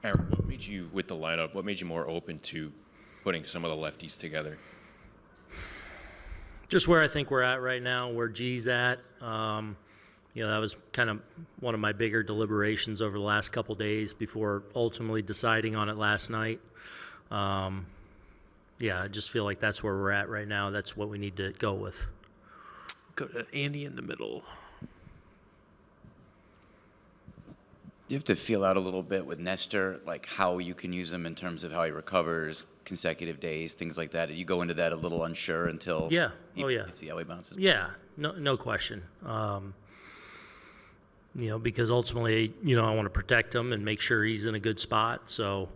Aaron, what made you, with the lineup, what made you more open to putting some of the lefties together? Just where I think we're at right now, where G's at. That was kind of one of my bigger deliberations over the last couple days before ultimately deciding on it last night. I just feel like that's where we're at right now. That's what we need to go with. Go to Andy in the middle. Do you have to feel out a little bit with Nestor, like how you can use him in terms of how he recovers, consecutive days, things like that? You go into that a little unsure until you see how he bounces? Yeah, no question. Because ultimately, I want to protect him and make sure he's in a good spot. So,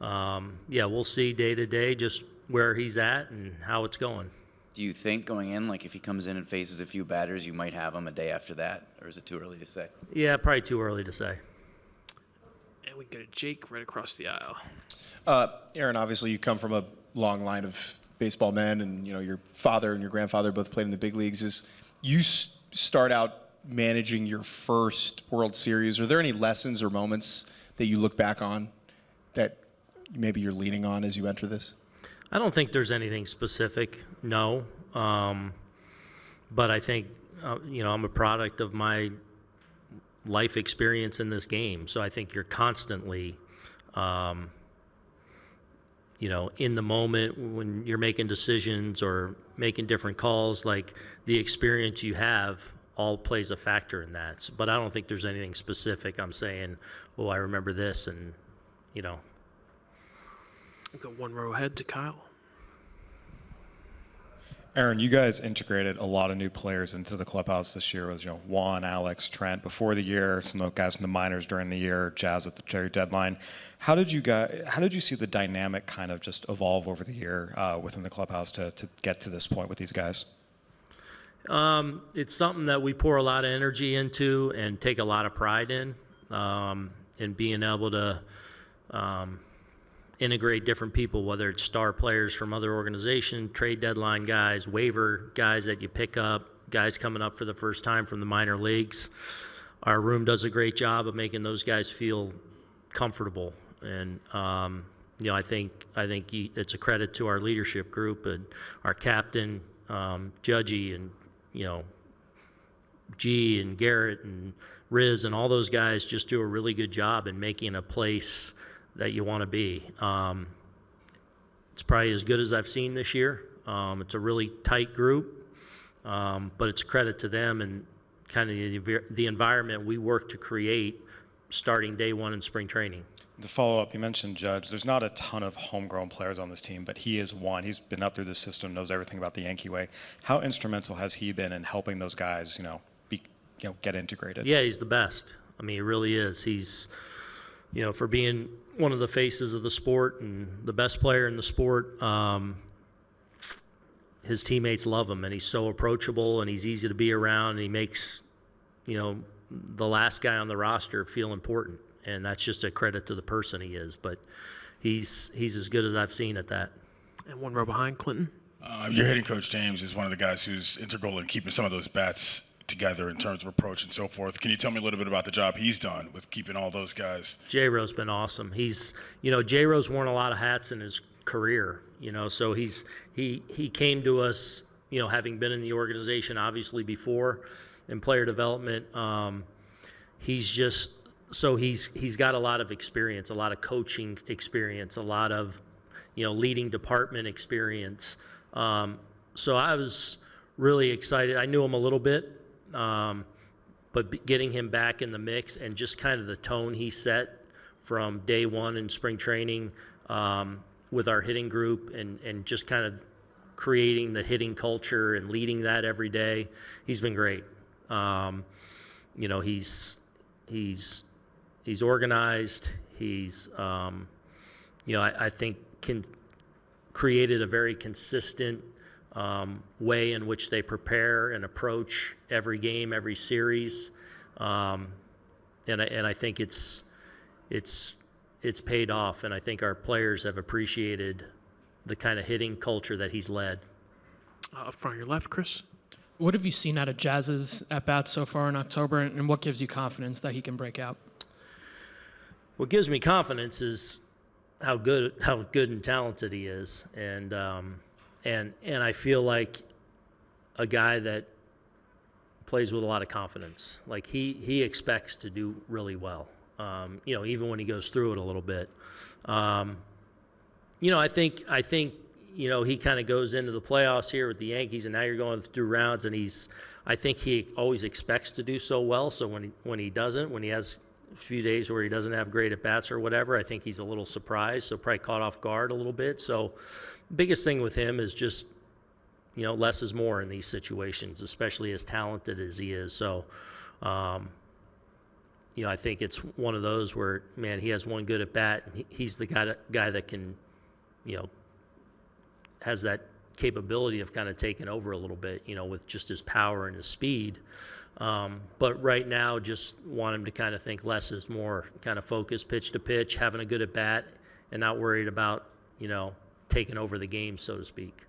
we'll see day to day just where he's at and how it's going. Do you think going in, like if he comes in and faces a few batters, you might have him a day after that? Or is it too early to say? Yeah, probably too early to say. And we go to Jake right across the aisle. Aaron, obviously you come from a long line of baseball men, and your father and your grandfather both played in the big leagues. Is you start out managing your first World Series? Are there any lessons or moments that you look back on that maybe you're leaning on as you enter this? I don't think there's anything specific, no. But I think, I'm a product of my life experience in this game. So I think you're constantly, in the moment when you're making decisions or making different calls, like the experience you have all plays a factor in that. But I don't think there's anything specific I'm saying, oh, I remember this and. We'll go one row ahead to Kyle. Aaron, you guys integrated a lot of new players into the clubhouse this year with, Juan, Alex, Trent before the year, some of the guys from the minors during the year, Jazz at the trade deadline. How did you see the dynamic kind of just evolve over the year within the clubhouse to get to this point with these guys? It's something that we pour a lot of energy into and take a lot of pride in being able to integrate different people, whether it's star players from other organizations, trade deadline guys, waiver guys that you pick up, guys coming up for the first time from the minor leagues. Our room does a great job of making those guys feel comfortable. And, I think it's a credit to our leadership group and our captain, Judgy, and, G and Garrett and Riz and all those guys just do a really good job in making a place that you want to be. It's probably as good as I've seen this year. It's a really tight group, but it's a credit to them and kind of the environment we work to create starting day one in spring training. To follow up, you mentioned Judge. There's not a ton of homegrown players on this team, but he is one. He's been up through the system, knows everything about the Yankee way. How instrumental has he been in helping those guys, get integrated? Yeah, he's the best. I mean, he really is. He's, for being one of the faces of the sport and the best player in the sport, his teammates love him, and he's so approachable, and he's easy to be around, and he makes, the last guy on the roster feel important, and that's just a credit to the person he is. But he's as good as I've seen at that. And one row behind, Clinton. Your hitting coach, James, is one of the guys who's integral in keeping some of those bats together in terms of approach and so forth. Can you tell me a little bit about the job he's done with keeping all those guys? J-Ro's been awesome. He's, J-Ro's worn a lot of hats in his career, so he came to us, having been in the organization obviously before in player development. He's got a lot of experience, a lot of coaching experience, a lot of, leading department experience. So I was really excited. I knew him a little bit. But getting him back in the mix and just kind of the tone he set from day one in spring training with our hitting group and just kind of creating the hitting culture and leading that every day, he's been great. He's organized. He's, I think created a very consistent way in which they prepare and approach every game, every series, and I think it's paid off, and I think our players have appreciated the kind of hitting culture that he's led. Up front, your left, Chris. What have you seen out of Jazz's at-bats so far in October, and what gives you confidence that he can break out? what gives me confidence is how good and talented he is, and I feel like a guy that plays with a lot of confidence. Like he expects to do really well. Even when he goes through it a little bit. I think he kind of goes into the playoffs here with the Yankees, and now you're going through rounds, and I think he always expects to do so well. So when he doesn't, when he has a few days where he doesn't have great at bats or whatever, I think he's a little surprised, so probably caught off guard a little bit. So biggest thing with him is just, less is more in these situations, especially as talented as he is. So, I think it's one of those where, man, he has one good at bat, and he's the guy that can, has that capability of kind of taking over a little bit, with just his power and his speed. But right now, just want him to kind of think less is more, kind of focus pitch to pitch, having a good at bat, and not worried about, taking over the game, so to speak.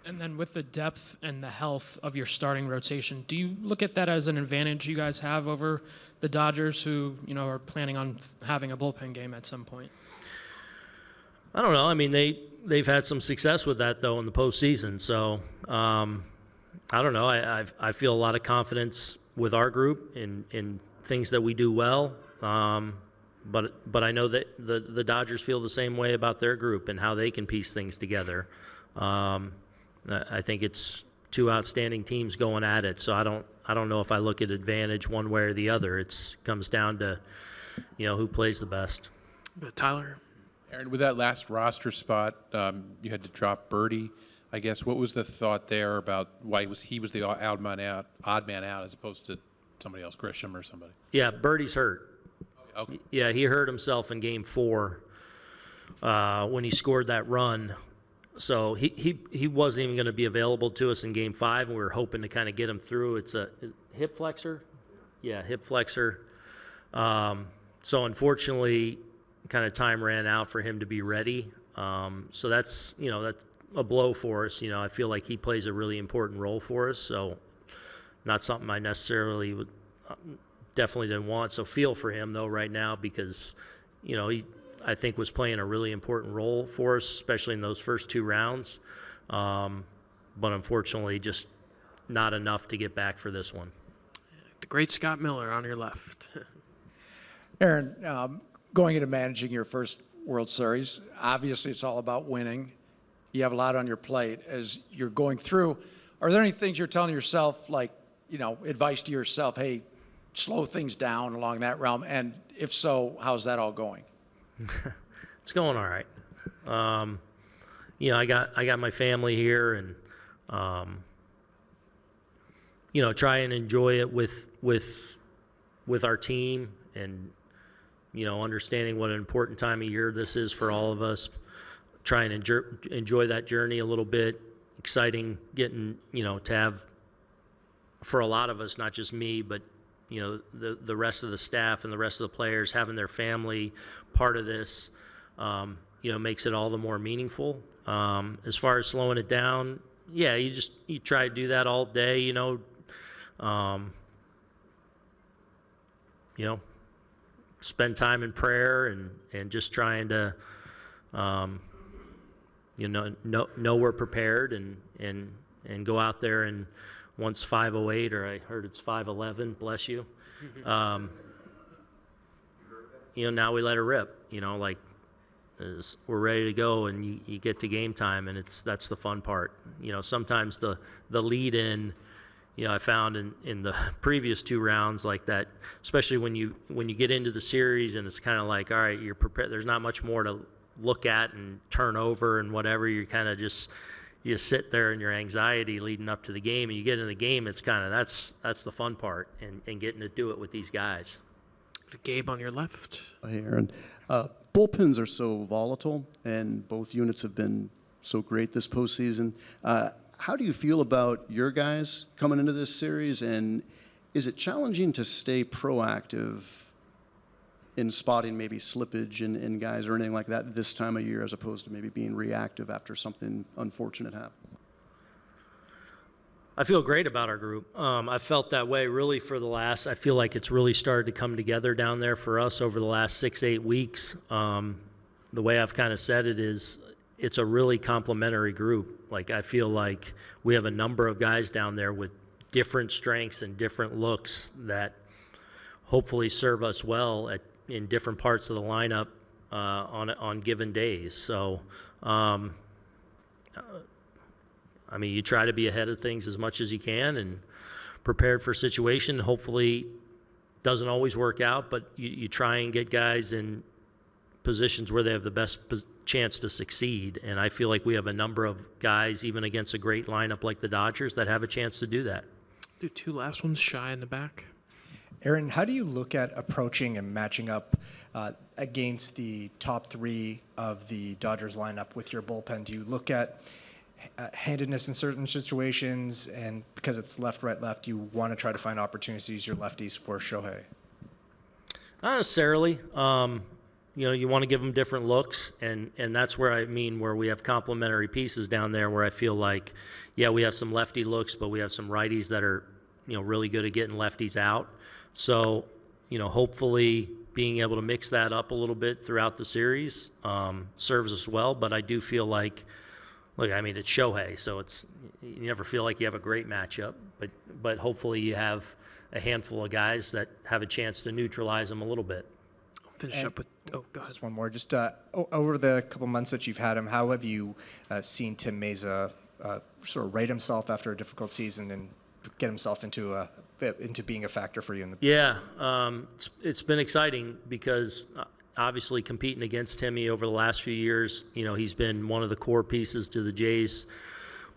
And then with the depth and the health of your starting rotation, do you look at that as an advantage you guys have over the Dodgers, who are planning on having a bullpen game at some point? I don't know. I mean, they've had some success with that though in the postseason. So I don't know. I feel a lot of confidence with our group in things that we do well. But I know that the Dodgers feel the same way about their group and how they can piece things together. I think it's two outstanding teams going at it. So I don't know if I look at advantage one way or the other. It comes down to, who plays the best. But Tyler? Aaron, with that last roster spot, you had to drop Birdie. I guess what was the thought there about why he was the odd man out as opposed to somebody else, Grisham or somebody? Yeah, Birdie's hurt. Okay. Yeah, he hurt himself in Game 4 when he scored that run. So he wasn't even going to be available to us in Game 5, and we were hoping to kind of get him through. It's a hip flexor. Yeah, hip flexor. So unfortunately, kind of time ran out for him to be ready. So that's a blow for us. I feel like he plays a really important role for us. So not something I necessarily would definitely didn't want. So feel for him though right now because he I think was playing a really important role for us, especially in those first 2 rounds. But unfortunately, just not enough to get back for this one. The great Scott Miller on your left. Aaron, going into managing your first World Series, obviously it's all about winning. You have a lot on your plate. As you're going through, are there any things you're telling yourself, like, advice to yourself, hey, slow things down along that realm? And if so, how's that all going? It's going all right. I got my family here, and try and enjoy it with our team, and understanding what an important time of year this is for all of us. Try and enjoy that journey a little bit. Exciting getting to have, for a lot of us, not just me, but the rest of the staff and the rest of the players having their family part of this, makes it all the more meaningful. As far as slowing it down, yeah, you try to do that all day, spend time in prayer and just trying to, know we're prepared and go out there and once 5:08, or I heard it's 5:11, bless you. Now we let her rip, we're ready to go, and you get to game time, and that's the fun part. Sometimes the lead in, I found in the previous 2 rounds like that, especially when you get into the series and it's kind of like, all right, you're prepared. There's not much more to look at and turn over and whatever. You kind of just, you sit there in your anxiety leading up to the game, and you get in the game. It's kind of, that's the fun part, and getting to do it with these guys. Gabe on your left. Hey, Aaron. Bullpens are so volatile, and both units have been so great this postseason. How do you feel about your guys coming into this series, and is it challenging to stay proactive in spotting maybe slippage in guys or anything like that this time of year, as opposed to maybe being reactive after something unfortunate happens? I feel great about our group. I felt that way really for the last, I feel like it's really started to come together down there for us over the last 6-8 weeks. The way I've kind of said it is it's a really complementary group. Like I feel like we have a number of guys down there with different strengths and different looks that hopefully serve us well in different parts of the lineup on given days. So, I mean, you try to be ahead of things as much as you can and prepared for situation. Hopefully, doesn't always work out, but you try and get guys in positions where they have the best chance to succeed. And I feel like we have a number of guys, even against a great lineup like the Dodgers, that have a chance to do that. Do two last ones shy in the back. Aaron, how do you look at approaching and matching up against the top three of the Dodgers lineup with your bullpen? Do you look at handedness in certain situations, and because it's left, right, left, you want to try to find opportunities to use your lefties for Shohei? Not necessarily. You want to give them different looks, and that's where I mean where we have complementary pieces down there where I feel like, yeah, we have some lefty looks, but we have some righties that are, really good at getting lefties out. So, hopefully being able to mix that up a little bit throughout the series serves us well, but I do feel like, look, I mean, it's Shohei, so you never feel like you have a great matchup, but hopefully you have a handful of guys that have a chance to neutralize them a little bit. Finish up with, go ahead. Just one more. Just over the couple months that you've had him, how have you seen Tim Meza sort of right himself after a difficult season and get himself into being a factor for you in the? Yeah, it's been exciting because obviously competing against Timmy over the last few years, he's been one of the core pieces to the Jays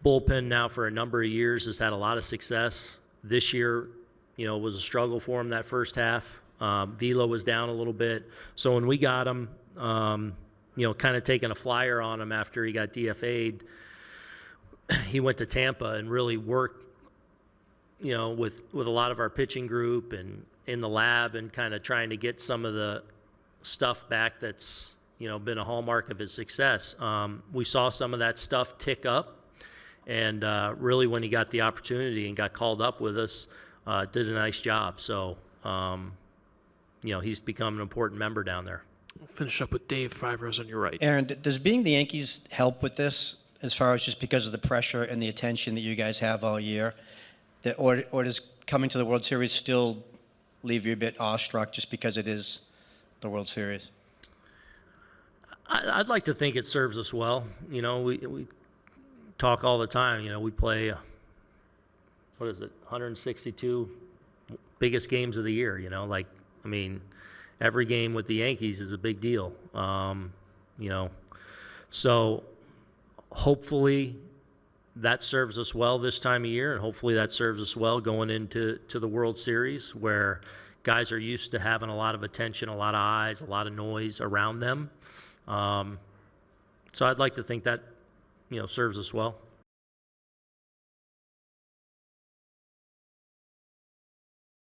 bullpen now for a number of years, has had a lot of success. This year, was a struggle for him that first half. Velo was down a little bit. So when we got him, kind of taking a flyer on him after he got DFA'd, he went to Tampa and really worked, with a lot of our pitching group and in the lab and kind of trying to get some of the stuff back that's, been a hallmark of his success. We saw some of that stuff tick up, and really when he got the opportunity and got called up with us, did a nice job. So, he's become an important member down there. We'll finish up with Dave, 5 rows on your right. Aaron, does being the Yankees help with this as far as just because of the pressure and the attention that you guys have all year? Or does coming to the World Series still leave you a bit awestruck just because it is the World Series? I'd like to think it serves us well. We talk all the time. We play, 162 biggest games of the year, every game with the Yankees is a big deal. So hopefully that serves us well this time of year, and hopefully that serves us well going into the World Series where guys are used to having a lot of attention, a lot of eyes, a lot of noise around them. So I'd like to think that, serves us well.